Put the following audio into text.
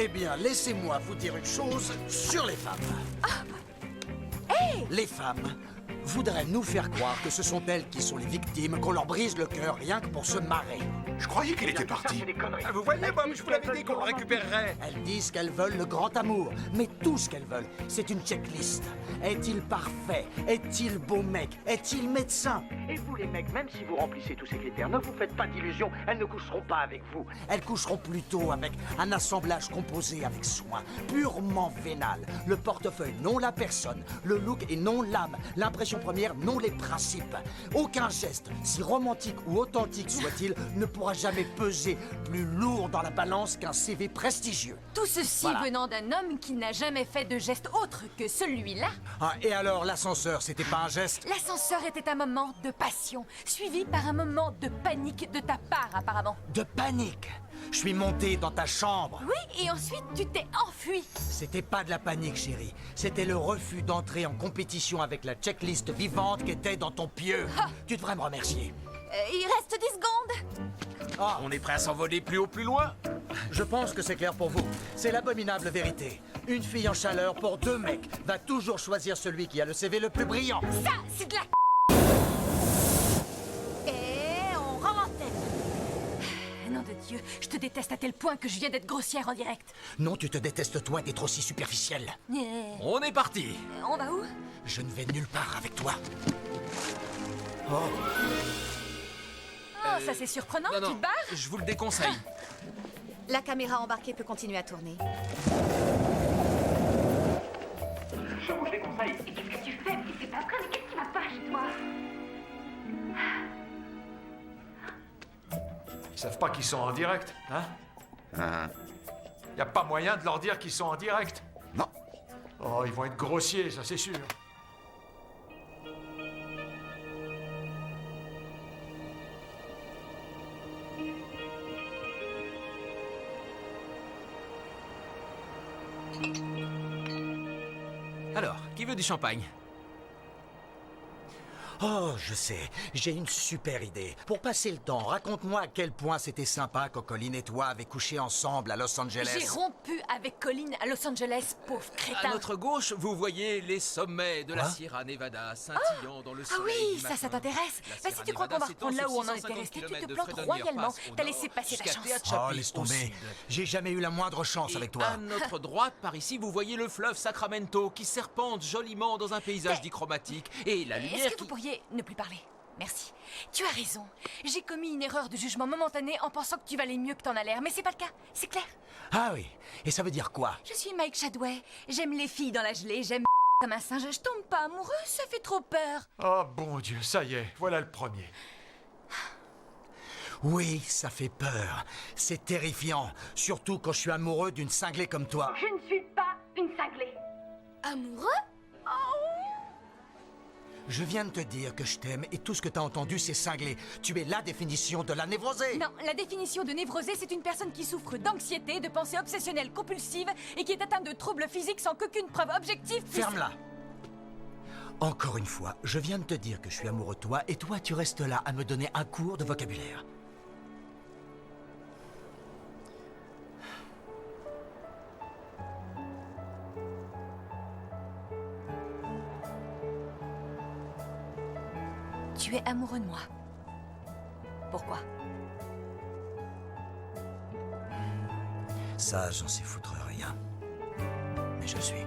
Eh bien, laissez-moi vous dire une chose sur les femmes. Les femmes voudraient nous faire croire que ce sont elles qui sont les victimes, qu'on leur brise le cœur rien que pour se marrer. Je croyais qu'il était parti. Ah, vous voyez, Bob, je vous l'avais dit qu'on le récupérerait. Elles disent qu'elles veulent le grand amour, mais tout ce qu'elles veulent, c'est une checklist. Est-il parfait? Est-il beau mec? Est-il médecin? Et vous les mecs, même si vous remplissez tous ces critères, ne vous faites pas d'illusions, elles ne coucheront pas avec vous. Elles coucheront plutôt avec un assemblage composé avec soin, purement vénal. Le portefeuille, non la personne. Le look et non l'âme. L'impression première, non les principes. Aucun geste, si romantique ou authentique soit-il, ne pourra jamais peser plus lourd dans la balance qu'un CV prestigieux. Tout ceci Voilà. venant d'un homme qui n'a jamais fait de geste autre que celui-là. Ah, et alors, l'ascenseur, c'était pas un geste? L'ascenseur était un moment de passion, suivi par un moment de panique de ta part, apparemment. De panique. Je suis monté dans ta chambre. Oui, et ensuite tu t'es enfui. C'était pas de la panique, chérie. C'était le refus d'entrer en compétition avec la checklist vivante qui était dans ton pieu. Tu devrais me remercier. Il reste 10 secondes. Ah, On est prêt à s'envoler plus haut, plus loin. je pense que c'est clair pour vous. C'est l'abominable vérité. Une fille en chaleur pour deux mecs va toujours choisir celui qui a le CV le plus brillant. Ça, c'est de la Et on rend l'antenne. Nom de Dieu, je te déteste à tel point que je viens d'être grossière en direct. Non, tu te détestes toi d'être aussi superficiel. On est parti. On va où? Je ne vais nulle part avec toi. Oh, ça c'est surprenant, Non, tu non, te barres? je vous le déconseille. La caméra embarquée peut continuer à tourner. Je vous déconseille. Et qu'est-ce que tu fais? C'est pas vrai, mais qu'est-ce qui va pas chez toi? Ils savent pas qu'ils sont en direct, hein? Y a pas moyen de leur dire qu'ils sont en direct? Non. Oh, ils vont être grossiers, ça c'est sûr. Alors, qui veut du champagne? Oh, je sais, j'ai une super idée. Pour passer le temps, raconte-moi à quel point c'était sympa quand Colin et toi avez couché ensemble à Los Angeles. J'ai rompu avec Colin à Los Angeles, pauvre À crétin. notre gauche, vous voyez les sommets de la Quoi? Sierra Nevada scintillant dans le Ah soleil oui, du ça matin. t'intéresse. La Bah, si Sierra tu crois qu'on Nevada va reprendre là où on en était 650 resté, tu te kilomètres de plantes Fredonia royalement. face au T'as nord, laissé passer ta jusqu'à chance. Tehachapi Oh, laisse au tomber. sud. J'ai jamais eu la moindre chance Et avec toi. à notre droite, par ici, vous voyez le fleuve Sacramento qui serpente joliment dans un paysage dichromatique. Et la lumière Est-ce que qui... vous pourriez ne plus parler? Merci. Tu as raison. J'ai commis une erreur de jugement momentanée en pensant que tu valais mieux que t'en as l'air, mais c'est pas le cas. C'est clair. Ah oui, et ça veut dire quoi? Je suis Mike Shadway. J'aime les filles dans la gelée, j'aime comme un singe. Je tombe pas amoureux, ça fait trop peur. Oh bon Dieu, ça y est, voilà le premier. Oui, ça fait peur. C'est terrifiant, surtout quand je suis amoureux d'une cinglée comme toi. Je ne suis pas une cinglée. Amoureux? Je viens de te dire que je t'aime et tout ce que t'as entendu, c'est cinglé. Tu es la définition de la névrosée. Non, la définition de névrosée, c'est une personne qui souffre d'anxiété, de pensées obsessionnelles compulsives et qui est atteinte de troubles physiques sans qu'aucune preuve objective puisse... Ferme-la. Encore une fois, je viens de te dire que je suis amoureux de toi et toi, tu restes là à me donner un cours de vocabulaire. Tu es amoureux de moi. Pourquoi? Ça, j'en sais foutre rien. Mais je le suis.